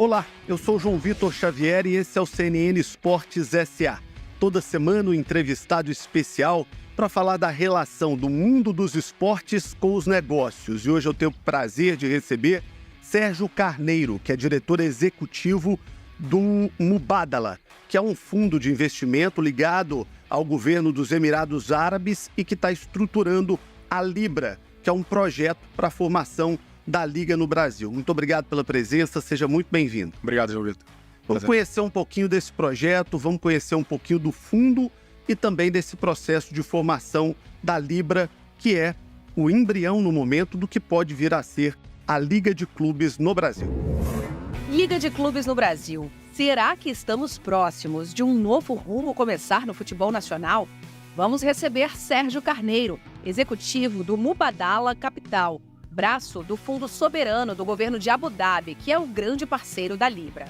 Olá, eu sou João Vitor Xavier e esse é o CNN Esportes S.A. Toda semana um entrevistado especial para falar da relação do mundo dos esportes com os negócios. E hoje eu tenho o prazer de receber Sérgio Carneiro, que é diretor executivo do Mubadala, que é um fundo de investimento ligado ao governo dos Emirados Árabes e que está estruturando a Libra, que é um projeto para a formação da Liga no Brasil. Muito obrigado pela presença, seja muito bem-vindo. Obrigado, João Vitor. Vamos conhecer um pouquinho desse projeto, vamos conhecer um pouquinho do fundo e também desse processo de formação da Libra, que é o embrião no momento do que pode vir a ser a Liga de Clubes no Brasil. Liga de Clubes no Brasil. Será que estamos próximos de um novo rumo começar no futebol nacional? Vamos receber Sérgio Carneiro, executivo do Mubadala Capital, braço do Fundo Soberano do governo de Abu Dhabi, que é o grande parceiro da Libra.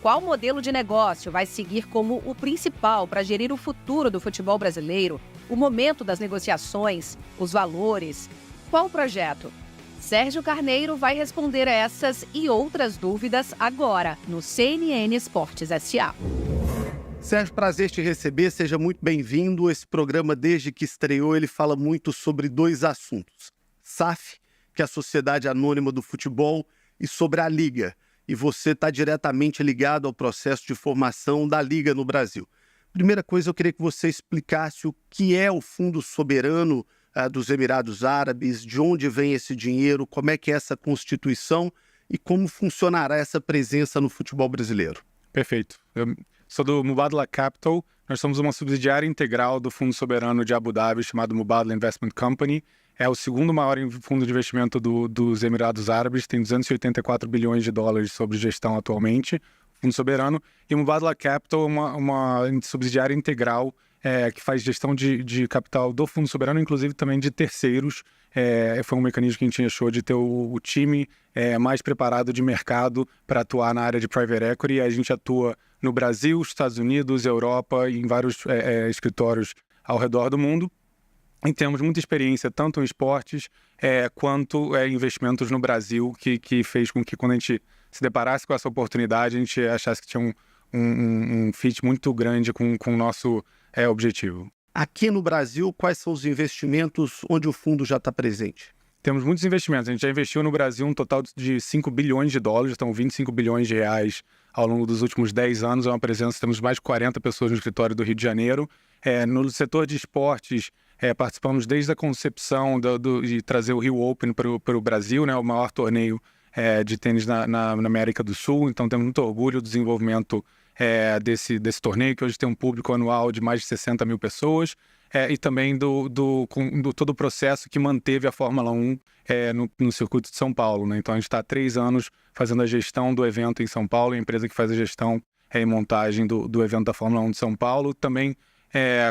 Qual modelo de negócio vai seguir como o principal para gerir o futuro do futebol brasileiro, o momento das negociações, os valores? Qual o projeto? Sérgio Carneiro vai responder essas e outras dúvidas agora, no CNN Esportes S.A. Sérgio, prazer te receber, seja muito bem-vindo. Esse programa, desde que estreou, ele fala muito sobre dois assuntos. SAF, que é a Sociedade Anônima do Futebol, e sobre a Liga. E você está diretamente ligado ao processo de formação da Liga no Brasil. Primeira coisa, eu queria que você explicasse o que é o Fundo Soberano dos Emirados Árabes, de onde vem esse dinheiro, como é que é essa constituição e como funcionará essa presença no futebol brasileiro. Perfeito. Eu sou do Mubadala Capital. Nós somos uma subsidiária integral do Fundo Soberano de Abu Dhabi, chamado Mubadala Investment Company. É o segundo maior fundo de investimento dos Emirados Árabes, tem 284 bilhões de dólares sob gestão atualmente, Fundo Soberano. E o Mubadala Capital é uma subsidiária integral que faz gestão de capital do Fundo Soberano, inclusive também de terceiros. Foi um mecanismo que a gente achou de ter o time mais preparado de mercado para atuar na área de private equity. A gente atua no Brasil, Estados Unidos, Europa e em vários escritórios ao redor do mundo. E temos muita experiência tanto em esportes quanto investimentos no Brasil, que fez com que quando a gente se deparasse com essa oportunidade, a gente achasse que tinha um fit muito grande com o nosso objetivo. Aqui no Brasil, quais são os investimentos onde o fundo já está presente? Temos muitos investimentos. A gente já investiu no Brasil um total de 5 bilhões de dólares, então 25 bilhões de reais ao longo dos últimos 10 anos. É uma presença, temos mais de 40 pessoas no escritório do Rio de Janeiro. No setor de esportes, participamos desde a concepção de trazer o Rio Open para o Brasil, né, o maior torneio de tênis na América do Sul. Então temos muito orgulho do desenvolvimento desse torneio, que hoje tem um público anual de mais de 60 mil pessoas, e também do todo o processo que manteve a Fórmula 1 no circuito de São Paulo, né? Então a gente está há 3 anos fazendo a gestão do evento em São Paulo, a empresa que faz a gestão e montagem do evento da Fórmula 1 de São Paulo, também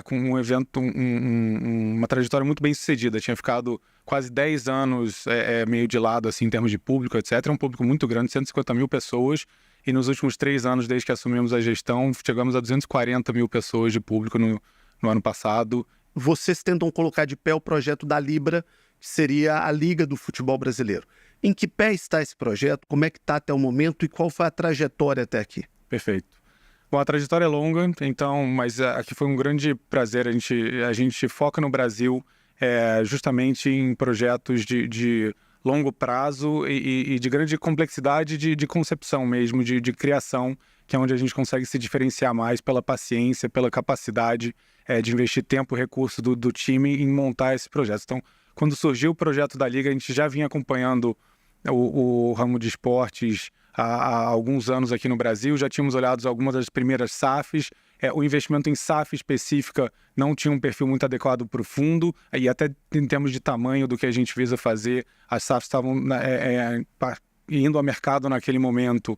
com um evento, uma trajetória muito bem sucedida. Tinha ficado quase 10 anos meio de lado assim, em termos de público, etc. É um público muito grande, 150 mil pessoas, e nos últimos 3 anos, desde que assumimos a gestão, chegamos a 240 mil pessoas de público no ano passado. Vocês tentam colocar de pé o projeto da Libra, que seria a Liga do Futebol Brasileiro. Em que pé está esse projeto? Como é que está até o momento e qual foi a trajetória até aqui? Perfeito. Bom, a trajetória é longa, então, mas aqui foi um grande prazer. A gente foca no Brasil justamente em projetos de longo prazo e de grande complexidade de concepção mesmo, de criação, que é onde a gente consegue se diferenciar mais pela paciência, pela capacidade de investir tempo e recurso do time em montar esse projeto. Então, quando surgiu o projeto da Liga, a gente já vinha acompanhando o ramo de esportes há alguns anos aqui no Brasil, já tínhamos olhado algumas das primeiras SAFs. O investimento em SAF específica não tinha um perfil muito adequado para o fundo, e até em termos de tamanho do que a gente visa fazer, as SAFs estavam indo ao mercado naquele momento,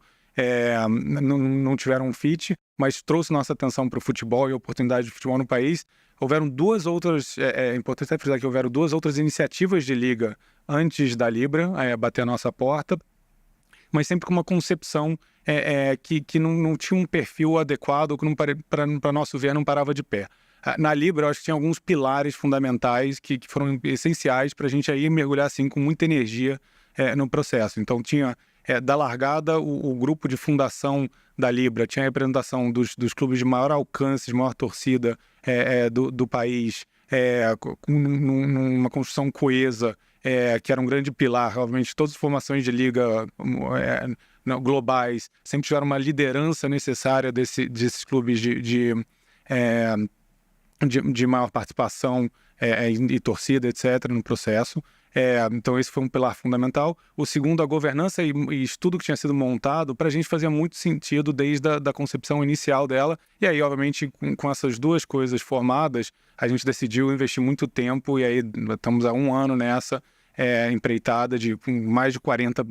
não tiveram um fit, mas trouxe nossa atenção para o futebol e a oportunidade de futebol no país. Houveram duas outras, é importante frisar que houveram 2 outras iniciativas de liga antes da Libra bater a nossa porta, mas sempre com uma concepção que não tinha um perfil adequado, que para nosso ver não parava de pé. Na Libra, eu acho que tinha alguns pilares fundamentais que foram essenciais para a gente aí mergulhar assim, com muita energia no processo. Então tinha Da largada, o grupo de fundação da Libra tinha a representação dos clubes de maior alcance, de maior torcida do país, numa construção coesa, que era um grande pilar. Obviamente, todas as formações de liga globais sempre tiveram uma liderança necessária desses clubes de maior participação e torcida, etc., no processo. Então esse foi um pilar fundamental. O segundo, a governança e estudo que tinha sido montado, para a gente fazia muito sentido desde a concepção inicial dela. E aí, obviamente, com essas duas coisas formadas, a gente decidiu investir muito tempo, e aí estamos há 1 ano nessa empreitada com mais de 40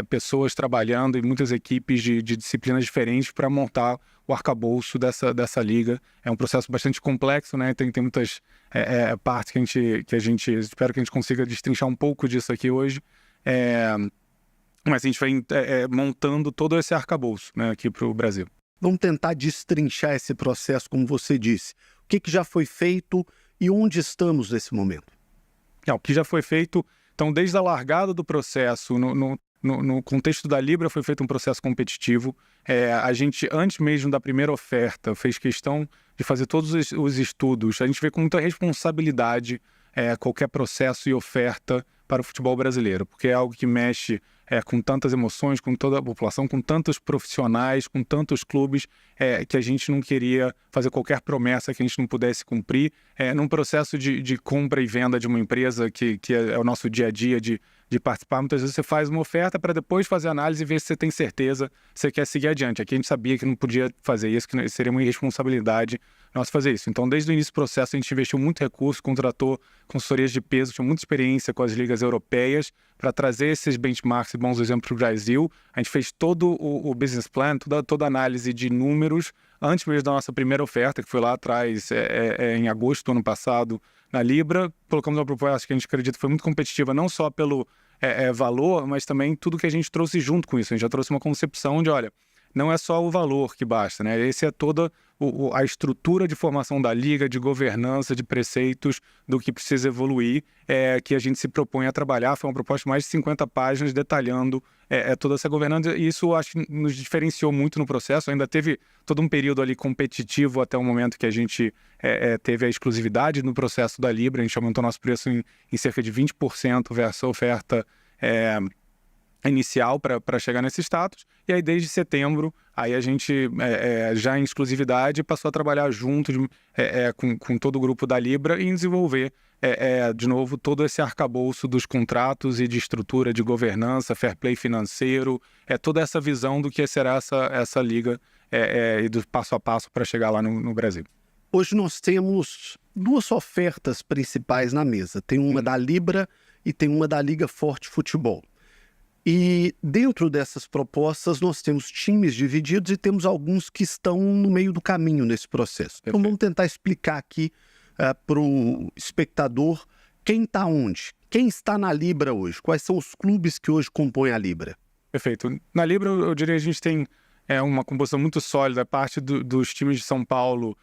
pessoas trabalhando e muitas equipes de disciplinas diferentes para montar o arcabouço dessa liga. É um processo bastante complexo, né? Tem muitas partes que a gente espero que a gente consiga destrinchar um pouco disso aqui hoje. Mas a gente vai montando todo esse arcabouço, né, aqui para o Brasil. Vamos tentar destrinchar esse processo, como você disse. O que já foi feito e onde estamos nesse momento? O que já foi feito, então, desde a largada do processo, no contexto da Libra, foi feito um processo competitivo. A gente, antes mesmo da primeira oferta, fez questão de fazer todos os estudos. A gente vê com muita responsabilidade qualquer processo e oferta para o futebol brasileiro, porque é algo que mexe com tantas emoções, com toda a população, com tantos profissionais, com tantos clubes, que a gente não queria fazer qualquer promessa que a gente não pudesse cumprir. Num processo de compra e venda de uma empresa, que é o nosso dia a dia de participar, muitas vezes você faz uma oferta para depois fazer análise e ver se você tem certeza que você quer seguir adiante. Aqui a gente sabia que não podia fazer isso, que seria uma irresponsabilidade nossa fazer isso. Então, desde o início do processo, a gente investiu muito recurso, contratou consultorias de peso, tinha muita experiência com as ligas europeias para trazer esses benchmarks e bons exemplos para o Brasil. A gente fez todo o business plan, toda a análise de números, antes mesmo da nossa primeira oferta, que foi lá atrás, em agosto do ano passado, na Libra. Colocamos uma proposta que a gente acredita foi muito competitiva, não só pelo valor, mas também tudo que a gente trouxe junto com isso. A gente já trouxe uma concepção de, olha, não é só o valor que basta, né? Esse é toda a estrutura de formação da liga, de governança, de preceitos, do que precisa evoluir, que a gente se propõe a trabalhar. Foi uma proposta de mais de 50 páginas detalhando toda essa governança, e isso acho que nos diferenciou muito no processo. Ainda teve todo um período ali competitivo até o momento que a gente teve a exclusividade no processo da Libra. A gente aumentou nosso preço em cerca de 20% versus a oferta inicial para chegar nesse status. E aí, desde setembro, aí a gente, já em exclusividade, passou a trabalhar junto com todo o grupo da Libra e desenvolver, de novo, todo esse arcabouço dos contratos e de estrutura de governança, fair play financeiro, toda essa visão do que será essa liga e do passo a passo para chegar lá no Brasil. Hoje nós temos 2 ofertas principais na mesa. Tem uma da Libra e tem uma da Liga Forte Futebol. E dentro dessas propostas nós temos times divididos e temos alguns que estão no meio do caminho nesse processo. Então vamos tentar explicar aqui para o espectador quem está onde, quem está na Libra hoje, quais são os clubes que hoje compõem a Libra. Perfeito. Na Libra, eu diria que a gente tem uma composição muito sólida. A parte dos times de São Paulo,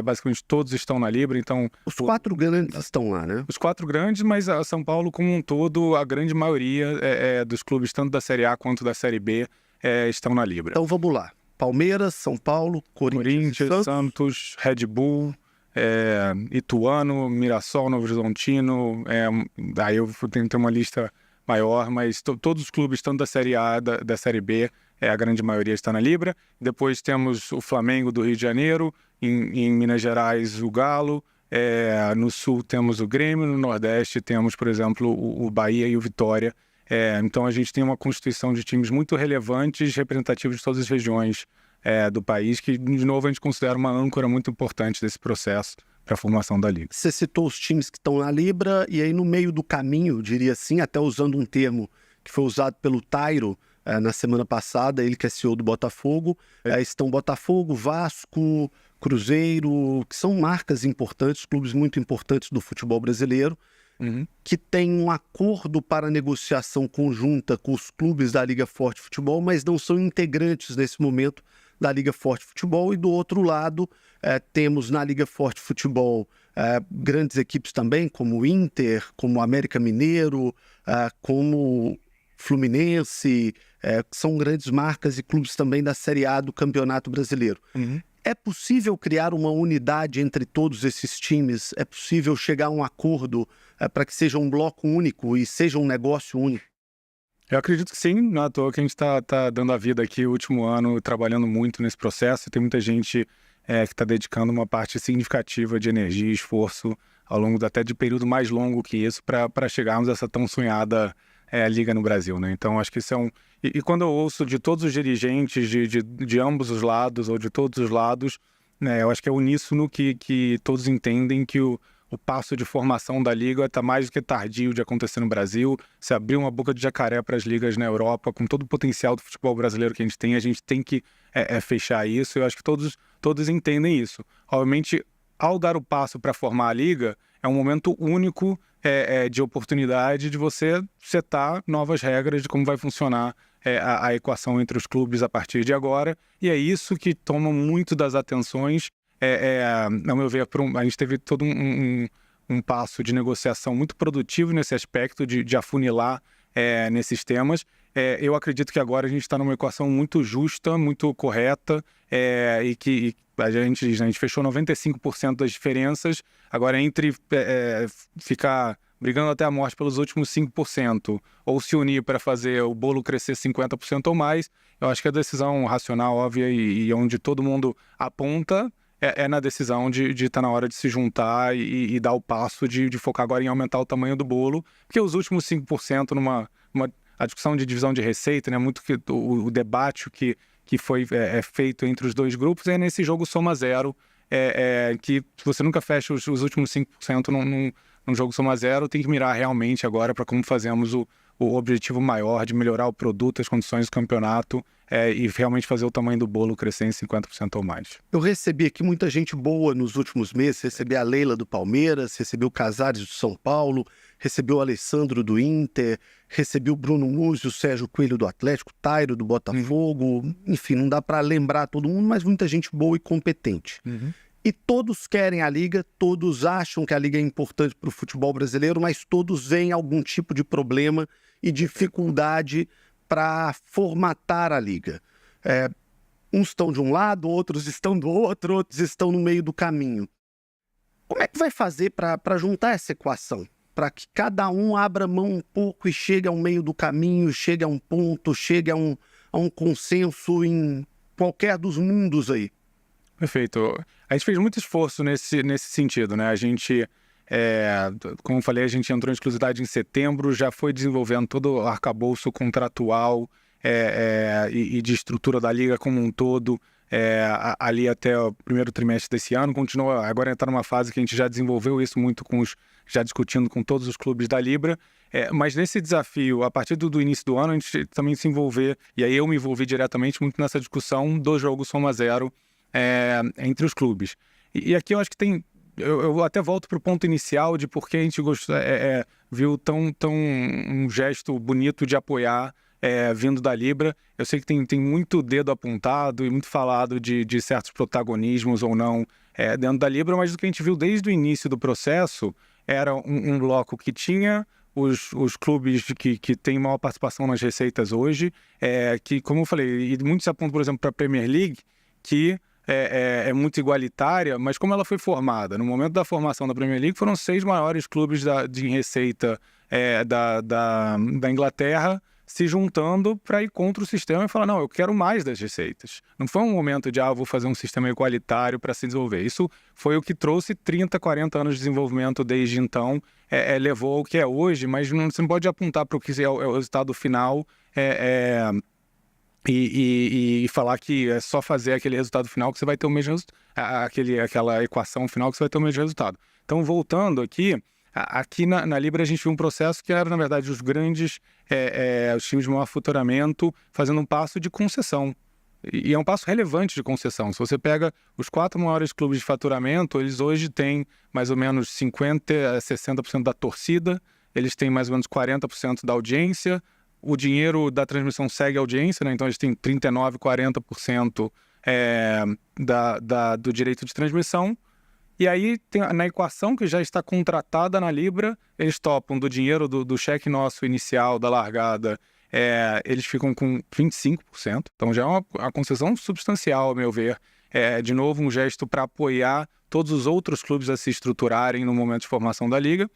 basicamente todos estão na Libra, então... Os 4 grandes estão lá, né? Os 4 grandes, mas a São Paulo como um todo, a grande maioria dos clubes, tanto da Série A quanto da Série B, estão na Libra. Então vamos lá. Palmeiras, São Paulo, Corinthians, Santos, Red Bull, Ituano, Mirassol, Novo Horizontino, daí eu tenho que ter uma lista maior, mas todos os clubes, tanto da Série A, da Série B, a grande maioria está na Libra. Depois temos o Flamengo do Rio de Janeiro, em Minas Gerais o Galo, no Sul temos o Grêmio, no Nordeste temos, por exemplo, o Bahia e o Vitória. Então a gente tem uma constituição de times muito relevantes, representativos de todas as regiões do país, que de novo a gente considera uma âncora muito importante desse processo para a formação da Liga. Você citou os times que estão na Libra, e aí no meio do caminho, diria assim, até usando um termo que foi usado pelo Tairo na semana passada, ele que é CEO do Botafogo, estão Botafogo, Vasco, Cruzeiro, que são marcas importantes, clubes muito importantes do futebol brasileiro, que tem um acordo para negociação conjunta com os clubes da Liga Forte Futebol, mas não são integrantes nesse momento da Liga Forte Futebol. E do outro lado, temos na Liga Forte Futebol grandes equipes também, como o Inter, como o América Mineiro, como Fluminense, que são grandes marcas e clubes também da Série A do Campeonato Brasileiro. É possível criar uma unidade entre todos esses times? É possível chegar a um acordo para que seja um bloco único e seja um negócio único? Eu acredito que sim, não é à toa que a gente está dando a vida aqui o último ano, trabalhando muito nesse processo. Tem muita gente que está dedicando uma parte significativa de energia e esforço ao longo até de período mais longo que isso para chegarmos a essa tão sonhada liga no Brasil, né? Então, acho que isso é um... E quando eu ouço de todos os dirigentes de ambos os lados ou de todos os lados, né, eu acho que é uníssono que todos entendem que o passo de formação da liga está mais do que tardio de acontecer no Brasil. Se abrir uma boca de jacaré para as ligas na Europa, com todo o potencial do futebol brasileiro que a gente tem que fechar isso. Eu acho que todos entendem isso. Obviamente, ao dar o passo para formar a liga, é um momento único de oportunidade de você setar novas regras de como vai funcionar a equação entre os clubes a partir de agora. E é isso que toma muito das atenções. Ao meu ver, a gente teve todo um passo de negociação muito produtivo nesse aspecto de afunilar nesses temas. Eu acredito que agora a gente está numa equação muito justa, muito correta, e que a gente fechou 95% das diferenças. Agora, entre ficar brigando até a morte pelos últimos 5% ou se unir para fazer o bolo crescer 50% ou mais, eu acho que a decisão racional, óbvia e onde todo mundo aponta na decisão de estar na hora de se juntar e dar o passo de focar agora em aumentar o tamanho do bolo, porque os últimos 5% a discussão de divisão de receita, né, muito que o debate que foi feito entre os dois grupos é nesse jogo soma zero, que você nunca fecha os últimos 5% num jogo soma zero, tem que mirar realmente agora para como fazemos o objetivo maior de melhorar o produto, as condições do campeonato e realmente fazer o tamanho do bolo crescer em 50% ou mais. Eu recebi aqui muita gente boa nos últimos meses, recebi a Leila do Palmeiras, recebi o Casares do São Paulo, recebi o Alessandro do Inter, recebi o Bruno Musi, o Sérgio Coelho do Atlético, o Tairo do Botafogo, enfim, não dá para lembrar todo mundo, mas muita gente boa e competente. E todos querem a liga, todos acham que a liga é importante para o futebol brasileiro, mas todos veem algum tipo de problema e dificuldade para formatar a liga. Uns estão de um lado, outros estão do outro, outros estão no meio do caminho. Como é que vai fazer para juntar essa equação? Para que cada um abra mão um pouco e chegue ao meio do caminho, chegue a um ponto, chegue a um consenso em qualquer dos mundos aí? Perfeito. A gente fez muito esforço nesse sentido, né? A gente, como eu falei, a gente entrou em exclusividade em setembro, já foi desenvolvendo todo o arcabouço contratual e de estrutura da liga como um todo ali até o primeiro trimestre desse ano. Continua, agora está numa fase que a gente já desenvolveu isso muito já discutindo com todos os clubes da Libra. Mas nesse desafio, a partir do início do ano, a gente também se envolver, e aí eu me envolvi diretamente muito nessa discussão do jogo soma zero entre os clubes. E aqui eu acho que eu até volto para o ponto inicial de por que a gente viu tão um gesto bonito de apoiar vindo da Libra. Eu sei que tem muito dedo apontado e muito falado de certos protagonismos ou não dentro da Libra, mas o que a gente viu desde o início do processo era um bloco que tinha os clubes que têm maior participação nas receitas hoje, que, como eu falei, e muitos apontam, por exemplo, para a Premier League, que é muito igualitária, mas como ela foi formada? No momento da formação da Premier League, foram 6 maiores clubes de receita da Inglaterra se juntando para ir contra o sistema e falar, não, eu quero mais das receitas. Não foi um momento de, vou fazer um sistema igualitário para se desenvolver. Isso foi o que trouxe 30, 40 anos de desenvolvimento desde então, levou ao que é hoje, mas você não pode apontar para o que é o resultado final e falar que é só fazer aquele resultado final que você vai ter o mesmo resultado, aquela equação final que você vai ter o mesmo resultado. Então, voltando aqui na Libra a gente viu um processo que era, na verdade, os grandes, os times de maior faturamento fazendo um passo de concessão. E é um passo relevante de concessão. Se você pega os 4 maiores clubes de faturamento, eles hoje têm mais ou menos 50% a 60% da torcida, eles têm mais ou menos 40% da audiência, o dinheiro da transmissão segue a audiência, né? Então eles têm 39%, 40% do direito de transmissão. E aí, na equação que já está contratada na Libra, eles topam do dinheiro do cheque nosso inicial, da largada, eles ficam com 25%, então já é uma concessão substancial, ao meu ver. De novo, um gesto para apoiar todos os outros clubes a se estruturarem no momento de formação da liga.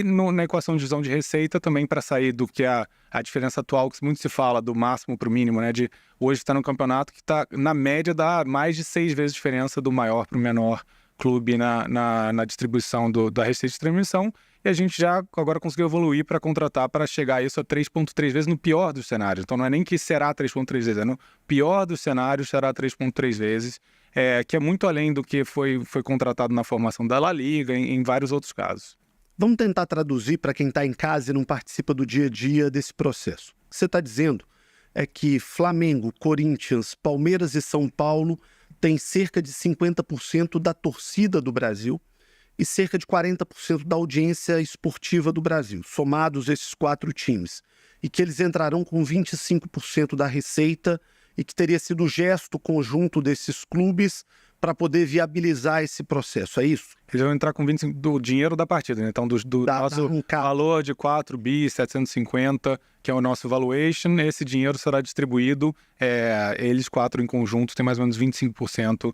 Na equação de divisão de receita também para sair do que a diferença atual, que muito se fala do máximo para o mínimo, né? De hoje está no campeonato que está, na média, dá mais de 6 vezes diferença do maior para o menor clube na distribuição da receita de transmissão. E a gente já agora conseguiu evoluir para contratar para chegar a isso a 3,3 vezes no pior dos cenários. Então não é nem que será 3,3 vezes, no pior dos cenários será 3,3 vezes, que é muito além do que foi contratado na formação da La Liga, em vários outros casos. Vamos tentar traduzir para quem está em casa e não participa do dia a dia desse processo. O que você está dizendo é que Flamengo, Corinthians, Palmeiras e São Paulo têm cerca de 50% da torcida do Brasil e cerca de 40% da audiência esportiva do Brasil, somados esses 4 times, e que eles entrarão com 25% da receita e que teria sido o gesto conjunto desses clubes para poder viabilizar esse processo, é isso? Eles vão entrar com 25% do dinheiro da partida, né? Então do nosso valor de 4.750, que é o nosso valuation, esse dinheiro será distribuído, eles 4 em conjunto têm mais ou menos 25%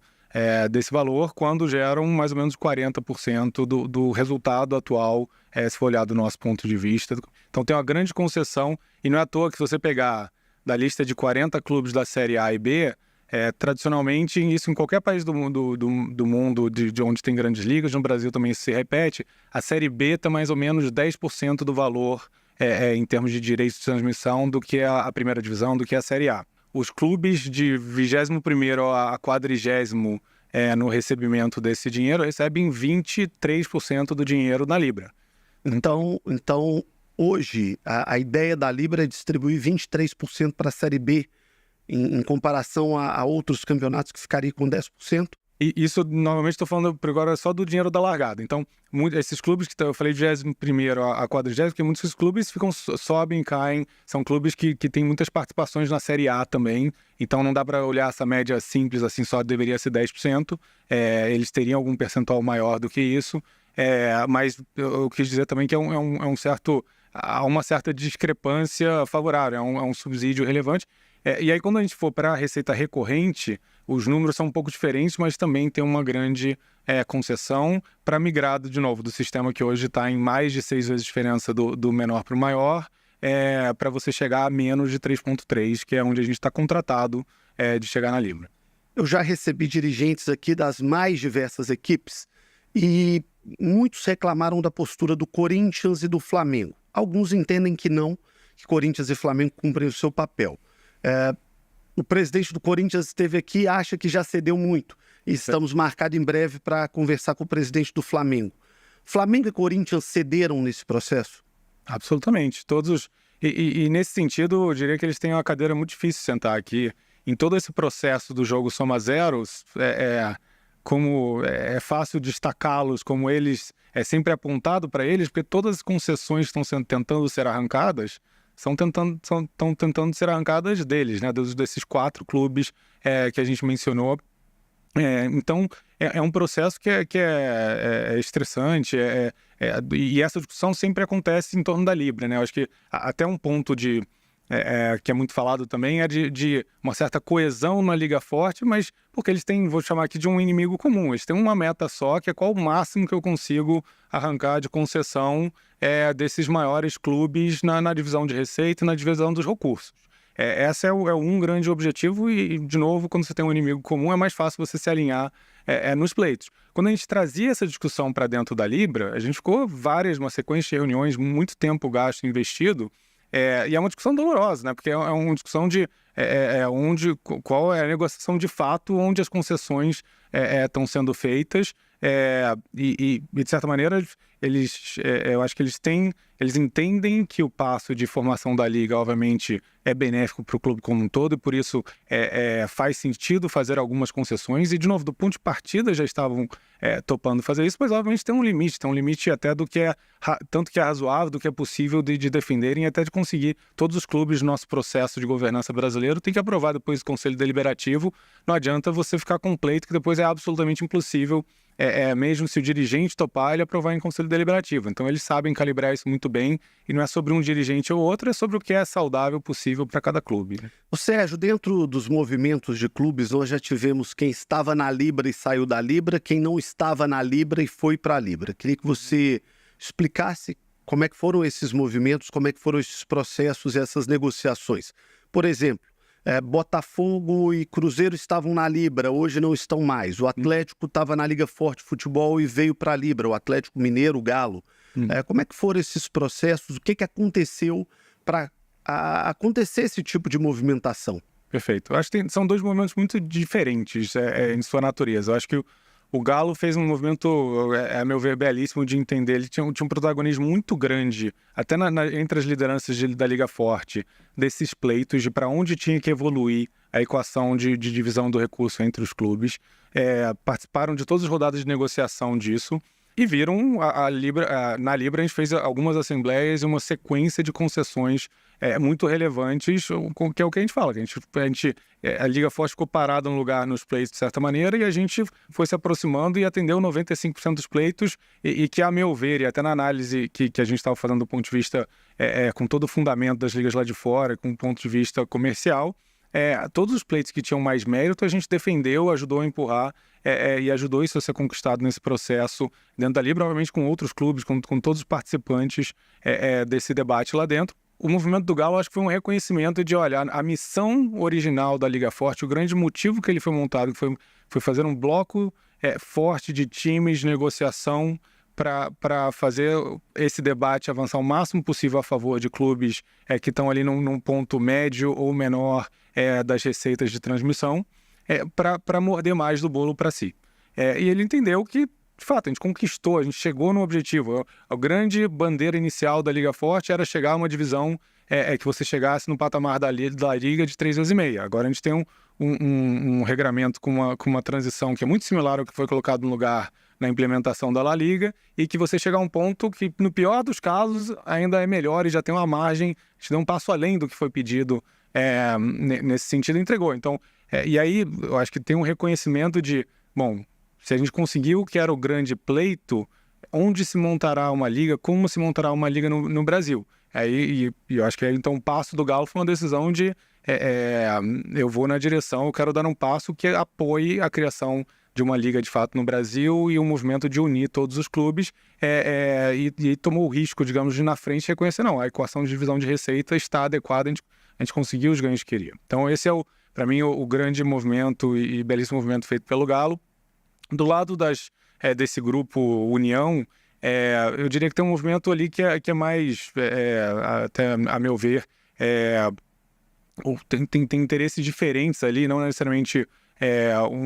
desse valor, quando geram mais ou menos 40% do resultado atual, se for olhar do nosso ponto de vista. Então tem uma grande concessão, e não é à toa que se você pegar da lista de 40 clubes da Série A e B, tradicionalmente, isso em qualquer país do mundo de onde tem grandes ligas, no Brasil também isso se repete, a Série B está mais ou menos 10% do valor em termos de direitos de transmissão do que a primeira divisão, do que a Série A. Os clubes de 21º a 40º no recebimento desse dinheiro recebem 23% do dinheiro na Libra. Então hoje, a ideia da Libra é distribuir 23% para a Série B, em comparação a outros campeonatos que ficariam com 10%. E isso, novamente, estou falando agora só do dinheiro da largada. Então, esses clubes que eu falei de 21º a 40º, porque muitos desses clubes sobem, caem, são clubes que têm muitas participações na Série A também, então não dá para olhar essa média simples assim, só deveria ser 10%, eles teriam algum percentual maior do que isso, mas eu quis dizer também que há uma certa discrepância favorável, é um subsídio relevante. E aí, quando a gente for para a receita recorrente, os números são um pouco diferentes, mas também tem uma grande concessão para migrar, de novo, do sistema que hoje está em mais de 6 vezes diferença do menor para o maior, para você chegar a menos de 3,3, que é onde a gente está contratado de chegar na Libra. Eu já recebi dirigentes aqui das mais diversas equipes e muitos reclamaram da postura do Corinthians e do Flamengo. Alguns entendem que não, que Corinthians e Flamengo cumprem o seu papel. O presidente do Corinthians esteve aqui e acha que já cedeu muito. E estamos marcados em breve para conversar com o presidente do Flamengo. Flamengo e Corinthians cederam nesse processo? Absolutamente. Todos. E nesse sentido, eu diria que eles têm uma cadeira muito difícil de sentar aqui. Em todo esse processo do jogo soma zeros, como é fácil destacá-los, como eles é sempre apontado para eles, porque todas as concessões que estão tentando ser arrancadas estão tentando ser arrancadas deles, né? Desses 4 clubes que a gente mencionou. Então, é um processo que é estressante, e essa discussão sempre acontece em torno da Libra, né? Eu acho que até um ponto que é muito falado também é de uma certa coesão na Liga Forte, mas porque eles têm, vou chamar aqui de um inimigo comum, eles têm uma meta só, que é qual o máximo que eu consigo arrancar de concessão desses maiores clubes na divisão de receita e na divisão dos recursos. Esse é um grande objetivo e, de novo, quando você tem um inimigo comum, é mais fácil você se alinhar nos pleitos. Quando a gente trazia essa discussão para dentro da Libra, a gente ficou uma sequência de reuniões, muito tempo gasto, investido, e é uma discussão dolorosa, né? Porque é uma discussão de qual é a negociação de fato, onde as concessões estão sendo feitas, e de certa maneira eu acho que eles entendem que o passo de formação da liga obviamente é benéfico para o clube como um todo, e por isso faz sentido fazer algumas concessões, e de novo, do ponto de partida já estavam topando fazer isso, mas obviamente tem um limite até do que tanto que é razoável, do que é possível de defenderem, até de conseguir. Todos os clubes do nosso processo de governança brasileiro tem que aprovar depois o Conselho Deliberativo. Não adianta você ficar com um pleito que depois é absolutamente impossível mesmo se o dirigente topar, ele aprovar em conselho deliberativo. Então eles sabem calibrar isso muito bem, e não é sobre um dirigente ou outro, é sobre o que é saudável possível para cada clube. O Sérgio, dentro dos movimentos de clubes, nós já tivemos quem estava na Libra e saiu da Libra, quem não estava na Libra e foi para a Libra. Queria que você explicasse como é que foram esses movimentos, como é que foram esses processos e essas negociações. Por exemplo, Botafogo e Cruzeiro estavam na Libra, hoje não estão mais. O Atlético estava na Liga Forte Futebol e veio para a Libra, o Atlético Mineiro, o Galo. Como é que foram esses processos? O que aconteceu para acontecer esse tipo de movimentação? Perfeito. Eu acho que são dois movimentos muito diferentes em sua natureza. Eu acho que o Galo fez um movimento, a meu ver, belíssimo de entender. Ele tinha um protagonismo muito grande, até entre as lideranças da Liga Forte, desses pleitos de para onde tinha que evoluir a equação de divisão do recurso entre os clubes. Participaram de todas as rodadas de negociação disso e viram na Libra a gente fez algumas assembleias e uma sequência de concessões muito relevantes, que é o que a gente fala. A Liga Forte ficou parada no lugar nos pleitos de certa maneira, e a gente foi se aproximando e atendeu 95% dos pleitos, e que, a meu ver, e até na análise que a gente estava fazendo do ponto de vista, com todo o fundamento das ligas lá de fora, com o ponto de vista comercial, todos os pleitos que tinham mais mérito, a gente defendeu, ajudou a empurrar, e ajudou isso a ser conquistado nesse processo dentro da Libra, obviamente com outros clubes, com todos os participantes desse debate lá dentro. O movimento do Galo, acho que foi um reconhecimento de, olha, a missão original da Liga Forte, o grande motivo que ele foi montado foi fazer um bloco forte de times, de negociação, para fazer esse debate avançar o máximo possível a favor de clubes que estão ali num ponto médio ou menor das receitas de transmissão, para morder mais do bolo para si. E ele entendeu que, de fato, a gente conquistou, a gente chegou no objetivo. A grande bandeira inicial da Liga Forte era chegar a uma divisão que você chegasse no patamar da Liga de 3 vezes e meia. Agora a gente tem um regramento com uma transição que é muito similar ao que foi colocado no lugar na implementação da La Liga, e que você chega a um ponto que, no pior dos casos, ainda é melhor e já tem uma margem, a gente deu um passo além do que foi pedido nesse sentido, entregou. Então, e aí eu acho que tem um reconhecimento de, bom, se a gente conseguiu o que era o grande pleito, onde se montará uma liga, como se montará uma liga no Brasil? E eu acho que então o passo do Galo foi uma decisão de eu vou na direção, eu quero dar um passo que apoie a criação de uma liga de fato no Brasil e um movimento de unir todos os clubes e tomou o risco, digamos, de na frente reconhecer, não, a equação de divisão de receita está adequada, a gente conseguiu os ganhos que queria. Então esse é, para mim, o grande movimento e belíssimo movimento feito pelo Galo. Do lado desse grupo União, eu diria que tem um movimento ali que é mais, até a meu ver, tem interesses diferentes ali, não necessariamente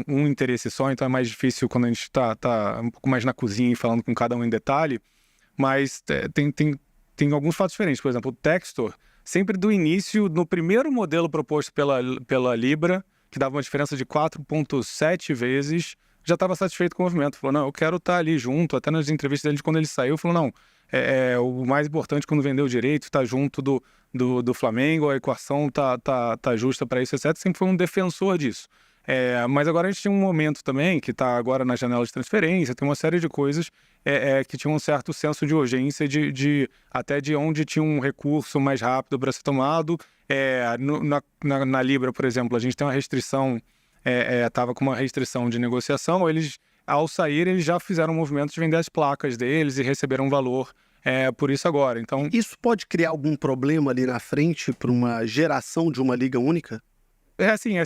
um interesse só, então é mais difícil quando a gente está um pouco mais na cozinha e falando com cada um em detalhe, mas tem alguns fatos diferentes. Por exemplo, o Textor, sempre do início, no primeiro modelo proposto pela Libra, que dava uma diferença de 4,7 vezes, já estava satisfeito com o movimento. Falou, não, eu quero estar ali junto. Até nas entrevistas dele, quando ele saiu, falou, não, o mais importante quando vendeu o direito, estar junto do Flamengo, a equação tá justa para isso, etc. Sempre foi um defensor disso. Mas agora a gente tem um momento também, que está agora na janela de transferência, tem uma série de coisas que tinham um certo senso de urgência, até de onde tinha um recurso mais rápido para ser tomado. Na Libra, por exemplo, a gente tem uma restrição, estava com uma restrição de negociação, eles, ao sair, eles já fizeram um movimento de vender as placas deles e receberam um valor por isso agora. Então, isso pode criar algum problema ali na frente para uma geração de uma liga única?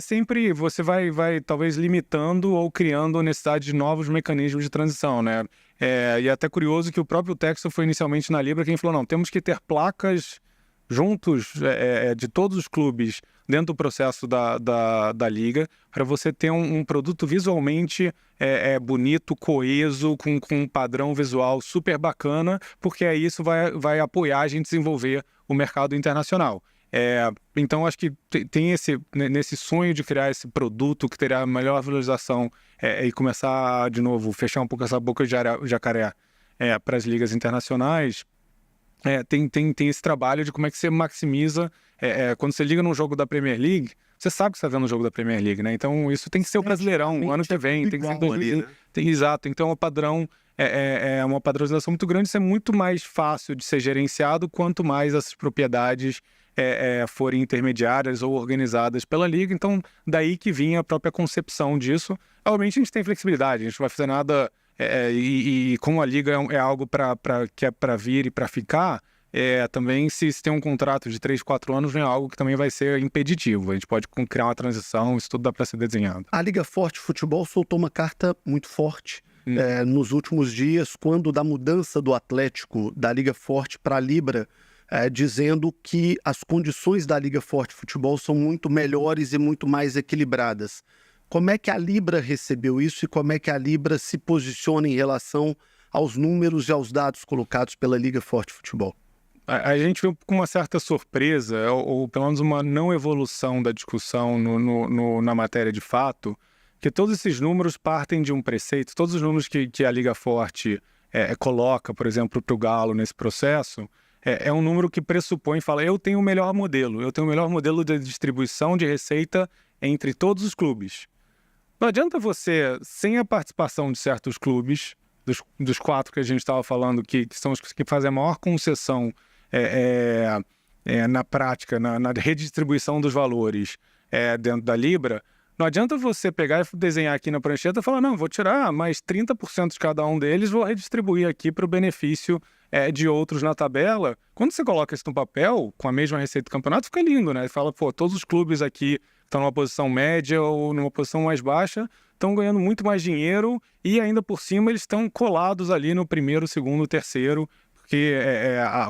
Sempre você vai talvez limitando ou criando a necessidade de novos mecanismos de transição, né? E é até curioso que o próprio Textor foi inicialmente na Libra quem falou, não, temos que ter placas juntos de todos os clubes dentro do processo da Liga, para você ter um produto visualmente bonito, coeso, com um padrão visual super bacana, porque aí isso vai apoiar a gente desenvolver o mercado internacional. Então, acho que tem nesse sonho de criar esse produto que terá melhor valorização e começar, de novo, fechar um pouco essa boca de jacaré para as ligas internacionais, tem esse trabalho de como é que você maximiza. Quando você liga num jogo da Premier League, você sabe que você está vendo o jogo da Premier League, né? Então isso tem que ser o Brasileirão, o ano que vem, tem que ser em 2020. Exato, então o padrão é uma padronização muito grande, isso é muito mais fácil de ser gerenciado quanto mais essas propriedades forem intermediárias ou organizadas pela Liga. Então daí que vinha a própria concepção disso. Obviamente a gente tem flexibilidade, a gente não vai fazer nada, e como a Liga é algo que é para vir e para ficar, também se tem um contrato de 3, 4 anos, não é algo que também vai ser impeditivo. A gente pode criar uma transição, isso tudo dá para ser desenhado. A Liga Forte Futebol soltou uma carta muito forte nos últimos dias, quando da mudança do Atlético da Liga Forte para a Libra, dizendo que as condições da Liga Forte Futebol são muito melhores e muito mais equilibradas. Como é que a Libra recebeu isso e como é que a Libra se posiciona em relação aos números e aos dados colocados pela Liga Forte Futebol? A gente viu com uma certa surpresa, ou pelo menos uma não evolução da discussão na matéria de fato, que todos esses números partem de um preceito, todos os números que a Liga Forte coloca, por exemplo, para o Galo nesse processo, é um número que pressupõe, fala, eu tenho o melhor modelo de distribuição de receita entre todos os clubes. Não adianta você, sem a participação de certos clubes, dos 4 que a gente estava falando, que são os que fazem a maior concessão na prática, na redistribuição dos valores dentro da Libra, não adianta você pegar e desenhar aqui na prancheta e falar, não, vou tirar mais 30% de cada um deles, vou redistribuir aqui para o benefício de outros na tabela. Quando você coloca isso no papel, com a mesma receita do campeonato, fica lindo, né? Fala, pô, todos os clubes aqui estão numa posição média ou numa posição mais baixa, estão ganhando muito mais dinheiro e ainda por cima eles estão colados ali no primeiro, segundo, terceiro, porque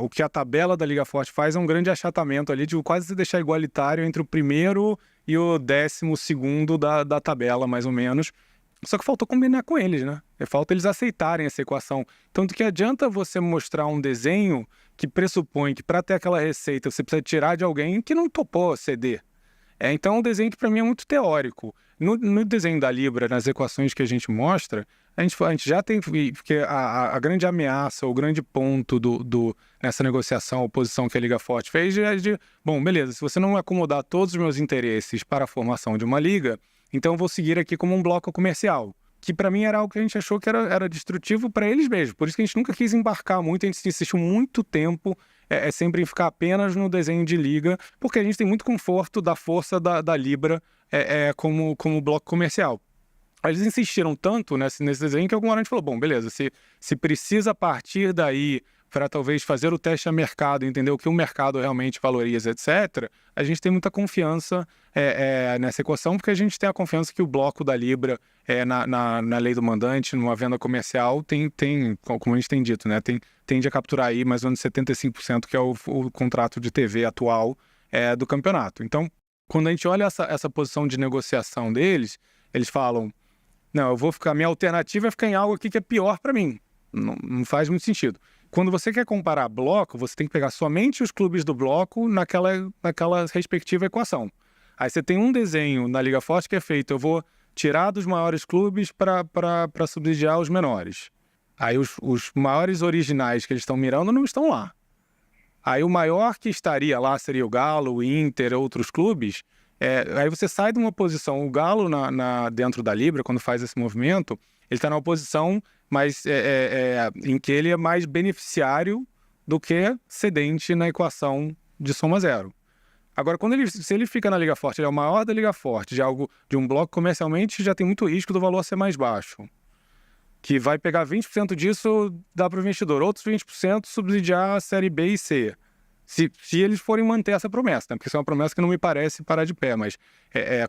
o que a tabela da Liga Forte faz é um grande achatamento ali de quase se deixar igualitário entre o primeiro e o 12º da tabela, mais ou menos. Só que faltou combinar com eles, né? Falta eles aceitarem essa equação. Tanto que adianta você mostrar um desenho que pressupõe que para ter aquela receita você precisa tirar de alguém que não topou ceder. Então é um desenho que para mim é muito teórico. No desenho da Libra, nas equações que a gente mostra, a gente já tem, porque a grande ameaça, o grande ponto nessa negociação, a oposição que a Liga Forte fez é bom, beleza, se você não acomodar todos os meus interesses para a formação de uma liga, então eu vou seguir aqui como um bloco comercial, que para mim era algo que a gente achou que era destrutivo para eles mesmos. Por isso que a gente nunca quis embarcar muito, a gente insistiu muito tempo sempre em ficar apenas no desenho de liga, porque a gente tem muito conforto da força da Libra como bloco comercial. Eles insistiram tanto nesse desenho que alguma hora a gente falou, bom, beleza, se precisa partir daí para talvez fazer o teste a mercado, entender o que o mercado realmente valoriza, etc., a gente tem muita confiança nessa equação, porque a gente tem a confiança que o bloco da Libra na lei do mandante, numa venda comercial, tem, como a gente tem dito, né, tende a capturar aí mais ou menos 75%, que é o contrato de TV atual do campeonato. Então, quando a gente olha essa posição de negociação deles, eles falam, não, minha alternativa é ficar em algo aqui que é pior para mim. Não faz muito sentido. Quando você quer comparar bloco, você tem que pegar somente os clubes do bloco naquela respectiva equação. Aí você tem um desenho na Liga Forte que é feito, eu vou tirar dos maiores clubes para subsidiar os menores. Aí os maiores originais que eles estão mirando não estão lá. Aí o maior que estaria lá seria o Galo, o Inter, outros clubes. Aí você sai de uma posição, o Galo dentro da Libra, quando faz esse movimento, ele está numa posição em que ele é mais beneficiário do que cedente na equação de soma zero. Agora, se ele fica na Liga Forte, ele é o maior da Liga Forte, de um bloco comercialmente, já tem muito risco do valor ser mais baixo. Que vai pegar 20% disso, dá para o investidor, outros 20% subsidiar a série B e C. Se eles forem manter essa promessa, né? Porque isso é uma promessa que não me parece parar de pé, mas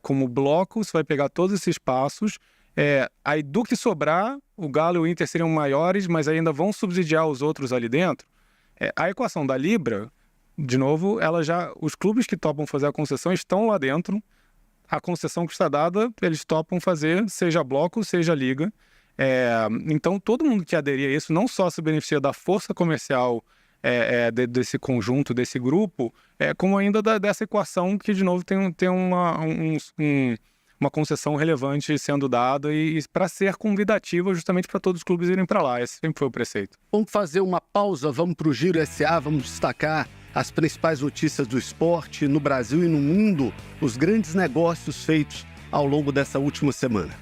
como bloco, você vai pegar todos esses passos, aí do que sobrar, o Galo e o Inter seriam maiores, mas ainda vão subsidiar os outros ali dentro. A equação da Libra, de novo, os clubes que topam fazer a concessão estão lá dentro, a concessão que está dada, eles topam fazer, seja bloco, seja liga. Então, todo mundo que aderir a isso não só se beneficia da força comercial desse conjunto, desse grupo, como ainda dessa equação que, de novo, tem uma concessão relevante sendo dada e para ser convidativa justamente para todos os clubes irem para lá. Esse sempre foi o preceito. Vamos fazer uma pausa, vamos para o Giro SA, vamos destacar as principais notícias do esporte no Brasil e no mundo, os grandes negócios feitos ao longo dessa última semana.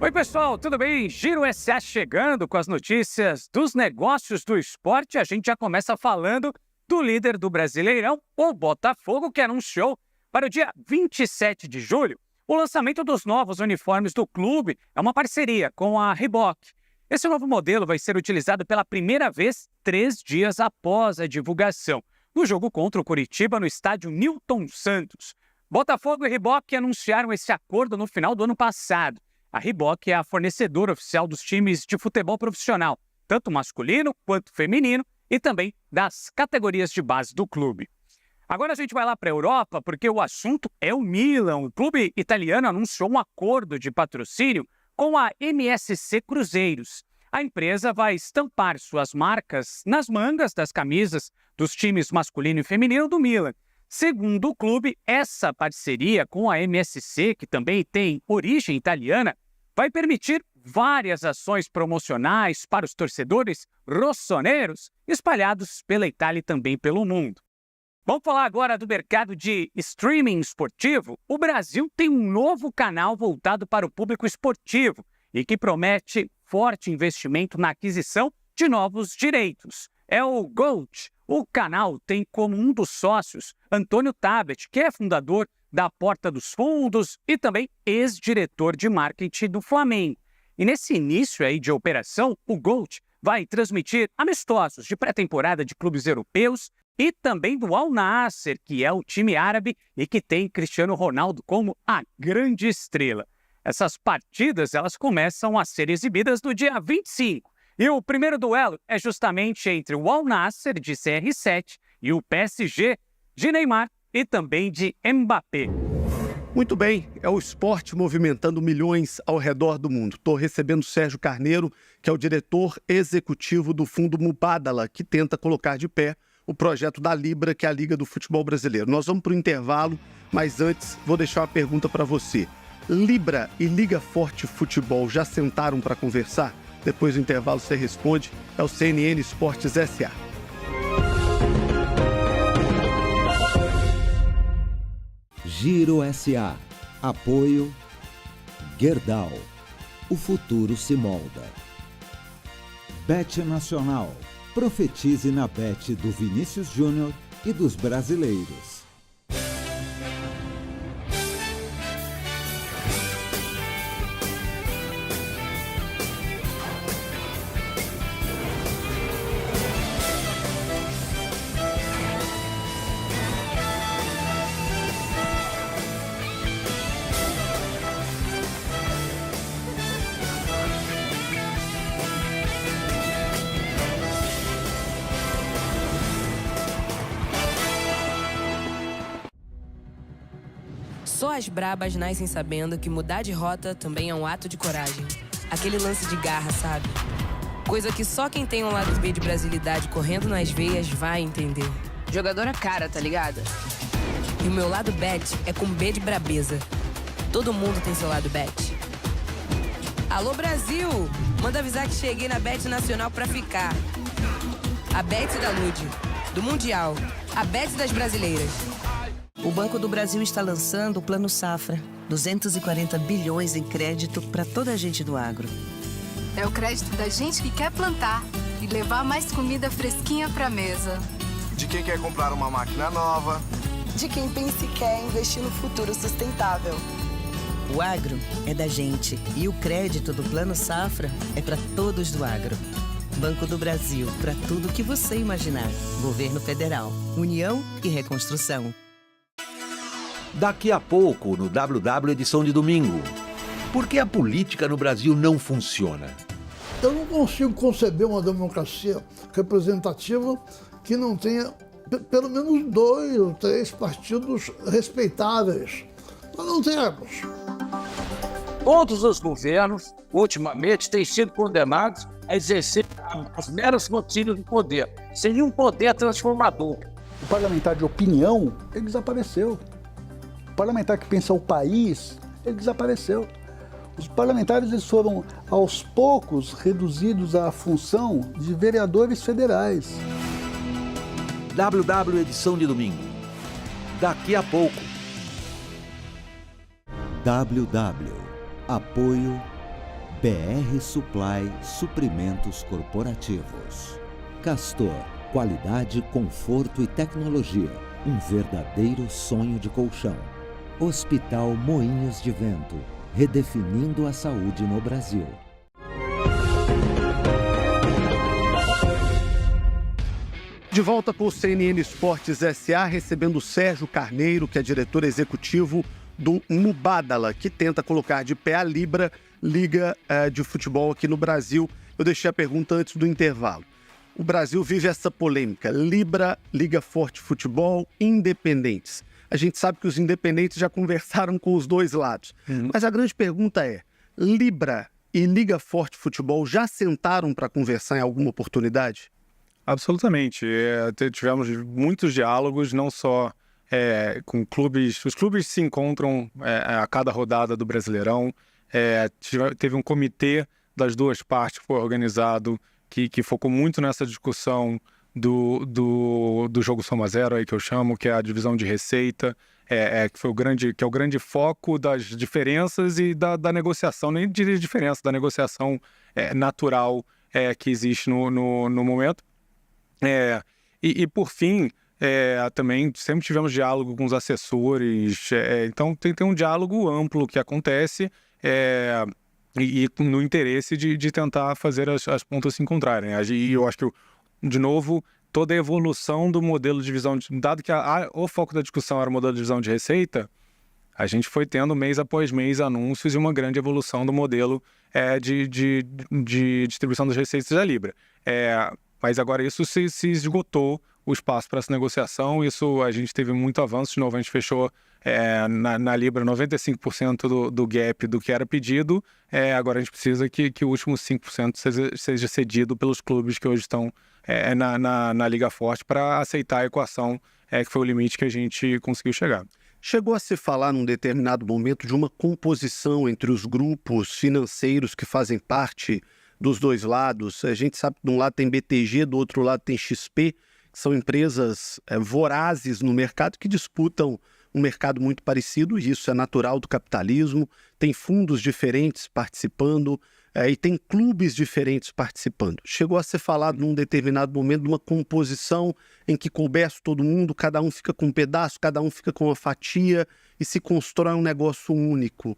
Oi, pessoal, tudo bem? Giro SA chegando com as notícias dos negócios do esporte. A gente já começa falando do líder do Brasileirão, o Botafogo, que anunciou para o dia 27 de julho o lançamento dos novos uniformes do clube. É uma parceria com a Reebok. Esse novo modelo vai ser utilizado pela primeira vez 3 dias após a divulgação, no jogo contra o Coritiba no estádio Newton Santos. Botafogo e Reebok anunciaram esse acordo no final do ano passado. A Reebok é a fornecedora oficial dos times de futebol profissional, tanto masculino quanto feminino, e também das categorias de base do clube. Agora a gente vai lá para a Europa, porque o assunto é o Milan. O clube italiano anunciou um acordo de patrocínio com a MSC Cruzeiros. A empresa vai estampar suas marcas nas mangas das camisas dos times masculino e feminino do Milan. Segundo o clube, essa parceria com a MSC, que também tem origem italiana, vai permitir várias ações promocionais para os torcedores rossoneiros espalhados pela Itália e também pelo mundo. Vamos falar agora do mercado de streaming esportivo. O Brasil tem um novo canal voltado para o público esportivo e que promete forte investimento na aquisição de novos direitos. É o GOAT. O canal tem como um dos sócios Antônio Tabet, que é fundador da Porta dos Fundos e também ex-diretor de marketing do Flamengo. E nesse início aí de operação, o GOAT vai transmitir amistosos de pré-temporada de clubes europeus e também do Al Nassr, que é o time árabe e que tem Cristiano Ronaldo como a grande estrela. Essas partidas elas começam a ser exibidas no dia 25. E o primeiro duelo é justamente entre o Al Nassr de CR7 e o PSG de Neymar e também de Mbappé. Muito bem, é o esporte movimentando milhões ao redor do mundo. Estou recebendo o Sérgio Carneiro, que é o diretor executivo do Fundo Mubadala, que tenta colocar de pé o projeto da Libra, que é a Liga do Futebol Brasileiro. Nós vamos para o intervalo, mas antes vou deixar uma pergunta para você. Libra e Liga Forte Futebol já sentaram para conversar? Depois do intervalo você responde. É o CNN Esportes SA. Giro SA. Apoio Gerdau. O futuro se molda. Bet Nacional. Profetize na bet do Vinícius Júnior e dos brasileiros. Só as brabas nascem sabendo que mudar de rota também é um ato de coragem. Aquele lance de garra, sabe? Coisa que só quem tem um lado B de brasilidade correndo nas veias vai entender. Jogadora cara, tá ligada? E o meu lado bet é com B de brabeza. Todo mundo tem seu lado bet. Alô, Brasil! Manda avisar que cheguei na Bet Nacional pra ficar. A Bet da Lud, do Mundial. A Bet das brasileiras. O Banco do Brasil está lançando o Plano Safra. 240 bilhões em crédito para toda a gente do agro. É o crédito da gente que quer plantar e levar mais comida fresquinha para mesa. De quem quer comprar uma máquina nova. De quem pensa e quer investir no futuro sustentável. O agro é da gente e o crédito do Plano Safra é para todos do agro. Banco do Brasil, para tudo que você imaginar. Governo Federal, União e Reconstrução. Daqui a pouco, no WW edição de domingo. Por que a política no Brasil não funciona? Eu não consigo conceber uma democracia representativa que não tenha pelo menos 2 ou 3 partidos respeitáveis. Nós não temos. Todos os governos, ultimamente, têm sido condenados a exercer as meras rotinas do poder, sem um poder transformador. O parlamentar de opinião, ele desapareceu. O parlamentar que pensa o país, ele desapareceu. Os parlamentares eles foram, aos poucos, reduzidos à função de vereadores federais. WW edição de domingo. Daqui a pouco. WW. Apoio BR Supply Suprimentos Corporativos. Castor. Qualidade, conforto e tecnologia. Um verdadeiro sonho de colchão. Hospital Moinhos de Vento. Redefinindo a saúde no Brasil. De volta com o CNN Esportes SA, recebendo o Sérgio Carneiro, que é diretor executivo do Mubadala, que tenta colocar de pé a Liga de futebol aqui no Brasil. Eu deixei a pergunta antes do intervalo. O Brasil vive essa polêmica, Liga Forte Futebol, independentes. A gente sabe que os independentes já conversaram com os dois lados. Mas a grande pergunta é, Libra e Liga Forte Futebol já sentaram para conversar em alguma oportunidade? Absolutamente. Tivemos muitos diálogos, não só com clubes. Os clubes se encontram a cada rodada do Brasileirão. Teve um comitê das duas partes que foi organizado, que focou muito nessa discussão do jogo Soma Zero, aí que eu chamo, que é a divisão de receita, que é o grande foco das diferenças e da negociação, nem de diferença, da negociação natural que existe no momento. E por fim, também sempre tivemos diálogo com os assessores, então tem um diálogo amplo que acontece e no interesse de tentar fazer as pontas se encontrarem. E eu acho que, de novo, toda a evolução do modelo de divisão, dado que o foco da discussão era o modelo de divisão de receita, a gente foi tendo mês após mês anúncios e uma grande evolução do modelo de distribuição das receitas da Libra. Mas agora isso se esgotou, o espaço para essa negociação. Isso a gente teve muito avanço. De novo, a gente fechou na Libra 95% do gap do que era pedido. Agora a gente precisa que o último 5% seja cedido pelos clubes que hoje estão na Liga Forte para aceitar a equação que foi o limite que a gente conseguiu chegar. Chegou a se falar num determinado momento de uma composição entre os grupos financeiros que fazem parte dos dois lados. A gente sabe que de um lado tem BTG, do outro lado tem XP, que são empresas vorazes no mercado que disputam um mercado muito parecido, e isso é natural do capitalismo. Tem fundos diferentes participando e tem clubes diferentes participando. Chegou a ser falado num determinado momento de uma composição em que coubesse todo mundo, cada um fica com um pedaço, cada um fica com uma fatia e se constrói um negócio único.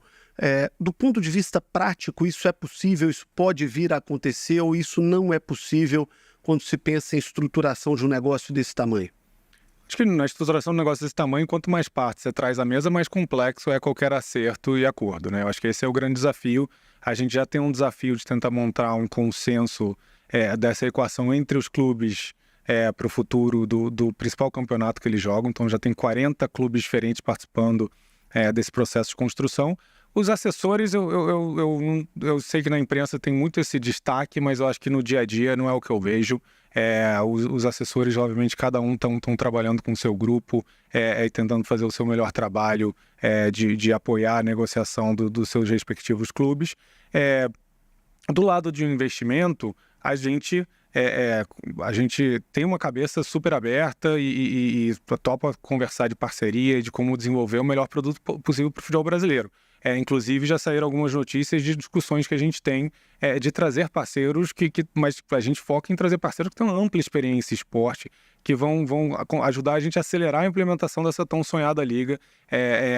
Do ponto de vista prático, isso é possível, isso pode vir a acontecer, ou isso não é possível quando se pensa em estruturação de um negócio desse tamanho? Acho que na estruturação de um negócio desse tamanho, quanto mais partes você traz à mesa, mais complexo é qualquer acerto e acordo, né? Eu acho que esse é o grande desafio. A gente já tem um desafio de tentar montar um consenso dessa equação entre os clubes para o futuro do principal campeonato que eles jogam. Então já tem 40 clubes diferentes participando desse processo de construção. Os assessores, eu sei que na imprensa tem muito esse destaque, mas eu acho que no dia a dia não é o que eu vejo. Os assessores, obviamente, cada um estão trabalhando com o seu grupo e tentando fazer o seu melhor trabalho de apoiar a negociação dos seus respectivos clubes. Do lado de um investimento, a gente tem uma cabeça super aberta e topa conversar de parceria e de como desenvolver o melhor produto possível para o futebol brasileiro. Inclusive, já saíram algumas notícias de discussões que a gente tem de trazer parceiros, mas a gente foca em trazer parceiros que têm uma ampla experiência em esporte, que vão ajudar a gente a acelerar a implementação dessa tão sonhada liga.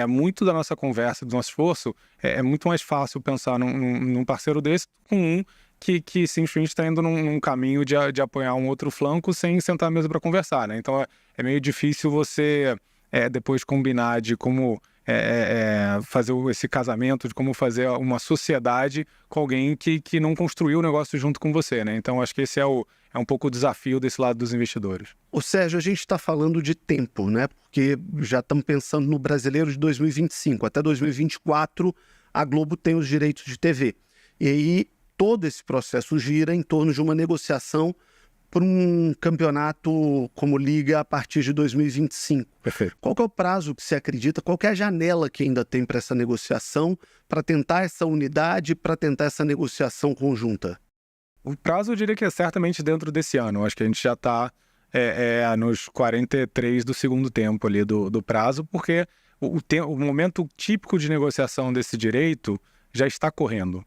Muito da nossa conversa, do nosso esforço, é muito mais fácil pensar num parceiro desse com um que simplesmente está indo num caminho de apoiar um outro flanco sem sentar à mesa para conversar, né? Então é meio difícil você depois combinar de como fazer esse casamento, de como fazer uma sociedade com alguém que não construiu o negócio junto com você, né? Então acho que esse é um pouco o desafio desse lado dos investidores. Ô Sérgio, a gente está falando de tempo, né? Porque já estamos pensando no Brasileiro de 2025. Até 2024 a Globo tem os direitos de TV. E aí todo esse processo gira em torno de uma negociação para um campeonato como Liga a partir de 2025. Perfeito. Qual que é o prazo que você acredita? Qual que é a janela que ainda tem para essa negociação, para tentar essa unidade, para tentar essa negociação conjunta? O prazo eu diria que é certamente dentro desse ano. Acho que a gente já está nos 43 do segundo tempo ali do prazo, porque o momento típico de negociação desse direito já está correndo.